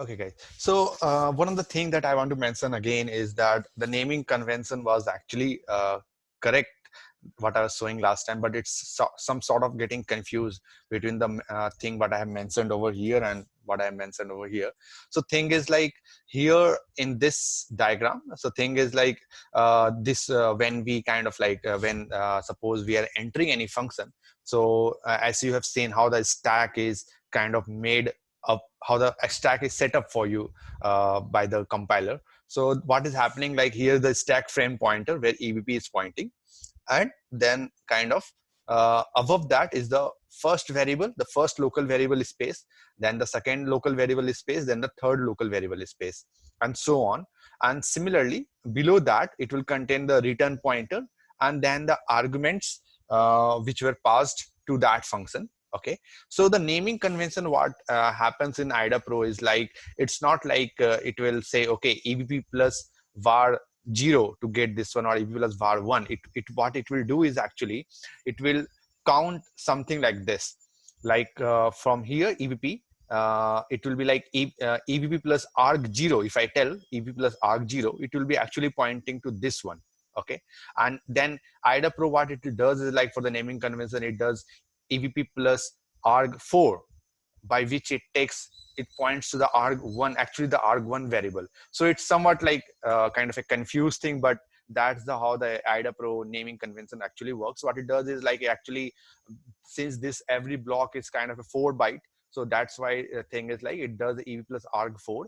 Okay, guys. So one of the things that I want to mention again is that the naming convention was actually correct, what I was showing last time, but it's some sort of getting confused between the thing what I have mentioned over here and what I have mentioned over here. So thing is like here in this diagram. So thing is like this when we kind of like when suppose we are entering any function. So as you have seen how the stack is kind of made up, how the stack is set up for you by the compiler. So what is happening, like here the stack frame pointer where EBP is pointing, and then kind of above that is the first variable, the first local variable space, then the second local variable space, then the third local variable space, and so on. And similarly below that it will contain the return pointer and then the arguments which were passed to that function. Okay, so the naming convention what happens in IDA Pro is like, it's not like it will say okay EBP plus var 0 to get this one, or EBP plus var 1. It what it will do is actually it will count something like this, like from here EBP it will be like EBP plus arg 0. If I tell EBP plus arg 0, it will be actually pointing to this one. Okay, and then IDA Pro what it does is like for the naming convention it does EBP plus arg 4, by which it points to the arg1, actually the arg1 variable. So it's somewhat like kind of a confused thing, but that's the how the IDA Pro naming convention actually works. What it does is like actually, since this every block is kind of a 4 byte, so that's why the thing is like it does EV plus arg4,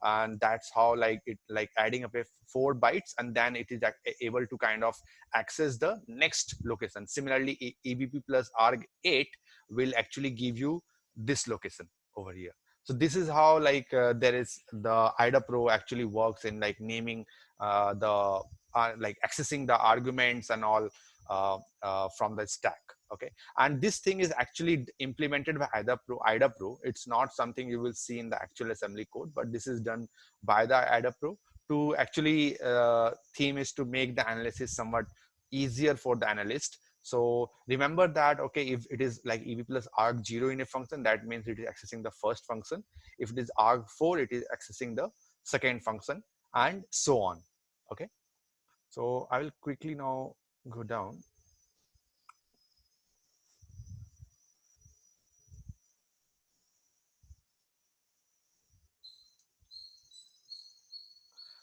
and that's how like it like adding up a 4 bytes, and then it is able to kind of access the next location. Similarly EBP plus arg8 will actually give you this location over here. So this is how like there is the IDA Pro actually works in like naming the like accessing the arguments and all from the stack. Okay, and this thing is actually implemented by IDA Pro. It's not something you will see in the actual assembly code, but this is done by the IDA Pro to actually theme is to make the analysis somewhat easier for the analyst. So remember that, okay, if it is like EB plus arg0 in a function, that means it is accessing the first function. If it is arg4, it is accessing the second function, and so on. Okay, so I will quickly now go down.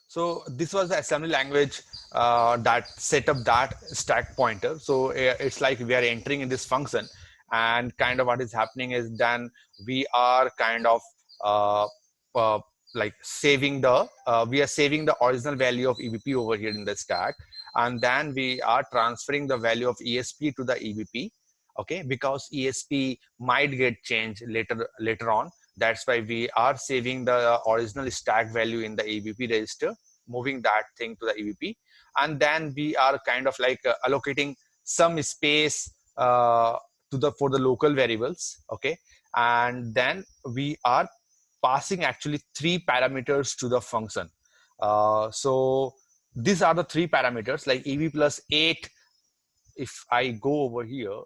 So this was the assembly language that set up that stack pointer. So it's like we are entering in this function, and kind of what is happening is then we are kind of uh, uh, like saving the we are saving the original value of EBP over here in the stack, and then we are transferring the value of ESP to the EBP. Okay, because ESP might get changed later on. That's why we are saving the original stack value in the EBP register, moving that thing to the EBP, and then we are kind of like allocating some space to the for the local variables. Okay, and then we are passing actually 3 parameters to the function. So these are the 3 parameters, like EB plus 8. If I go over here,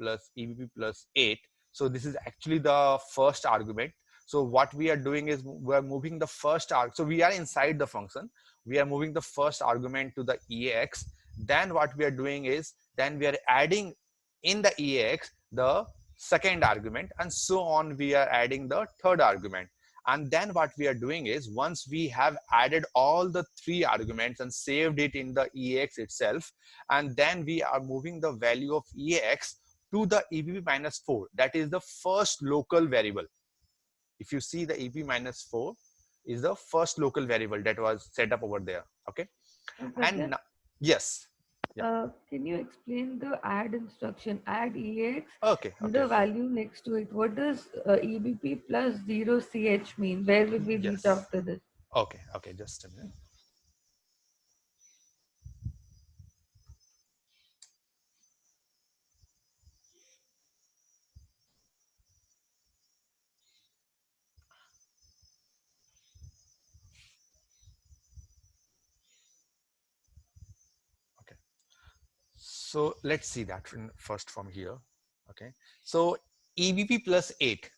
plus EBP plus 8. So this is actually the first argument. So what we are doing is we are moving the first arg. So we are inside the function. We are moving the first argument to the EAX. Then what we are doing is then we are adding in the EAX the second argument, and so on. We are adding the third argument. And then what we are doing is once we have added all the 3 arguments and saved it in the EAX itself, and then we are moving the value of EAX to the EBP minus 4. That is the first local variable. If you see the EBP minus 4 is the first local variable that was set up over there. Okay. And Pragya, yes. Yeah. can you explain the add instruction? Add EX Okay. and Okay. the Okay. value next to it. What does EBP plus 0CH mean? Where will we reach Yes. after this? Okay. Okay. Just a minute. Okay. So let's see that first from here. Okay. So EBP plus 8.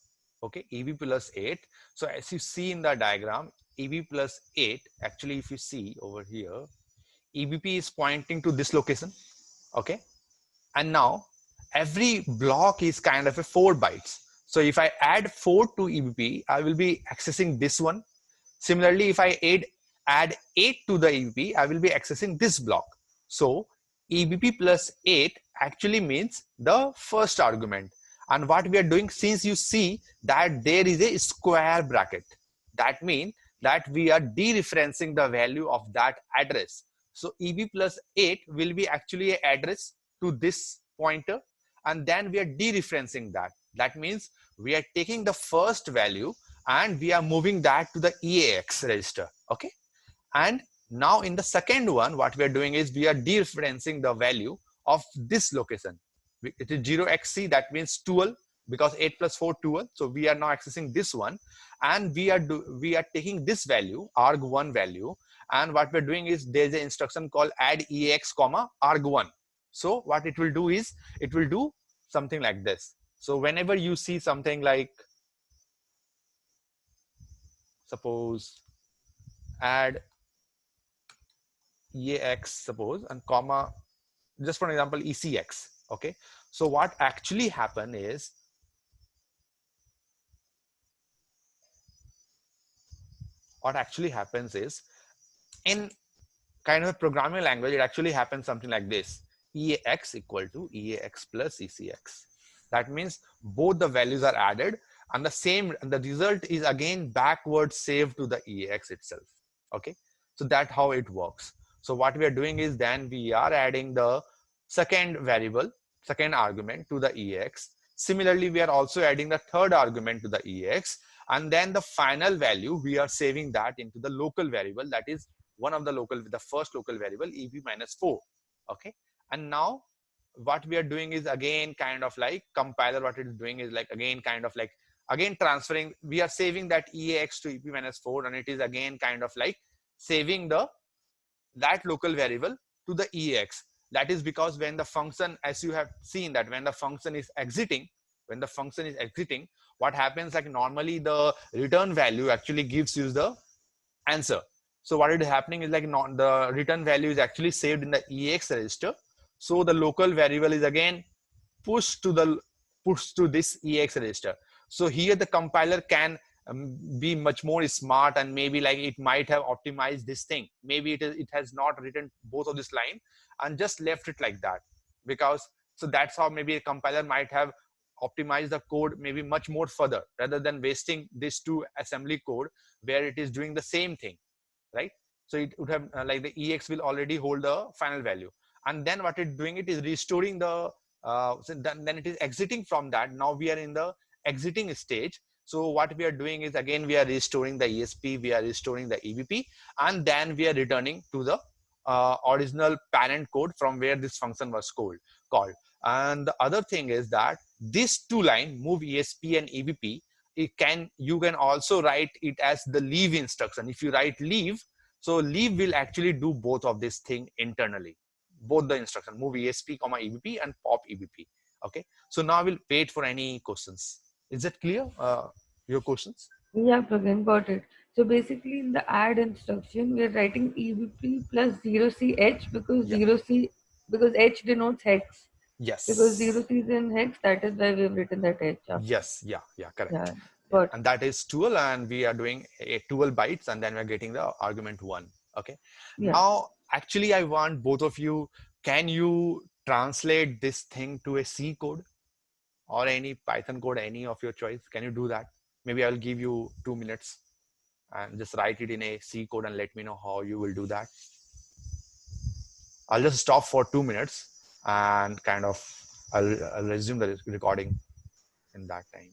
Okay, EB plus 8. So as you see in the diagram, EB plus 8, actually if you see over here, EBP is pointing to this location. Okay, and now every block is kind of a 4 bytes. So if I add 4 to EBP, I will be accessing this one. Similarly, if I add 8 to the EBP, I will be accessing this block. So EBP plus 8 actually means the first argument. And what we are doing, since you see that there is a square bracket, that means that we are dereferencing the value of that address. So EB plus 8 will be actually an address to this pointer, and then we are dereferencing that. That means we are taking the first value and we are moving that to the EAX register. Okay, and now in the second one, what we are doing is we are dereferencing the value of this location. It is 0xc, that means 12, because 8 plus 4 12. So we are now accessing this one, and we are taking this value, arg1 value, and what we're doing is there's an instruction called add EAX comma arg1. So what it will do is it will do something like this. So whenever you see something like, suppose add EAX, suppose, and comma, just for example, ECX. Okay, so what actually happen is, what actually happens is, in kind of a programming language, it actually happens something like this: EAX equal to EAX plus ECX. That means both the values are added, and the result is again backward saved to the EAX itself. Okay, so that's how it works. So what we are doing is, then we are adding the second variable, second argument to the EAX. Similarly, we are also adding the third argument to the EAX, and then the final value we are saving that into the local variable, that is one of the first local variable, EB minus 4. Okay, and now what we are doing is again kind of like compiler, what it is doing is like again kind of like again transferring, we are saving that EAX to EP minus 4, and it is again kind of like saving that local variable to the EAX. That is because when the function, as you have seen, that when the function is exiting, what happens, like normally the return value actually gives you the answer. So what is happening is, like, the return value is actually saved in the EAX register. So the local variable is again pushed to this EAX register. So here the compiler can be much more smart, and maybe like it might have optimized this thing. Maybe it has not written both of this line and just left it like that, because so that's how maybe a compiler might have optimized the code maybe much more further, rather than wasting this two assembly code where it is doing the same thing, right? So it would have like the EX will already hold the final value, and then what it's doing, it is restoring the so then it is exiting from that. Now we are in the exiting stage. So what we are doing is, again, we are restoring the ESP, we are restoring the EBP, and then we are returning to the original parent code from where this function was called. And the other thing is that this two line, move ESP and EBP, you can also write it as the leave instruction. If you write leave, so leave will actually do both of this thing internally, both the instruction, move ESP comma EBP and pop EBP. Okay, so now we'll wait for any questions. Is that clear, your questions? Yeah, plugin, got it. So basically, in the add instruction, we are writing EBP plus 0CH because Yeah. 0C, because H denotes hex. Because Yes. 0C is in hex, that is why we've written that H after. Yes. Yeah. Yeah. Correct. Yeah, Yeah, got and it. that is 12, and we are doing a 12 bytes, and then we're getting the argument 1. Okay, Yeah. now actually I want both of you, can you translate this thing to a C code or any Python code, any of your choice? Can you do that? Maybe I'll give you 2 minutes and just write it in a C code and let me know how you will do that. I'll just stop for 2 minutes and kind of I'll resume the recording in that time.